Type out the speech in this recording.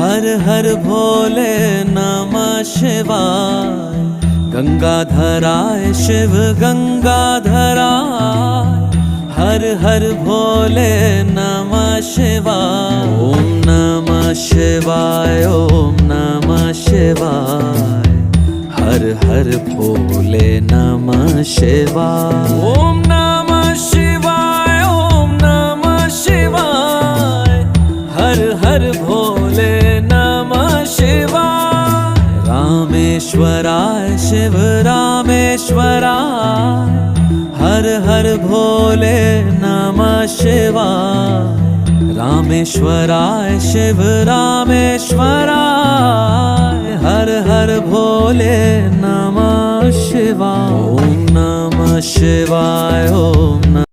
हर हर भोले नमः शिवाय। गंगाधराय शिव गंगाधराय, हर हर भोले नमः शिवाय। ओम नमः शिवाय, ओम नमः शिवाय, हर हर भोले नमः शिवाय। ओम नमः शिवाय, ओम नमः शिवाय, हर हर भोले नमः शिवाय। रामेश्वराय शिव रामेश्वराय, हर हर भोले नमः शिवाय। रामेश्वराय शिव रामेश्वराय, हर हर भोले नमः शिवाय। ओम नमः शिवाय, ओम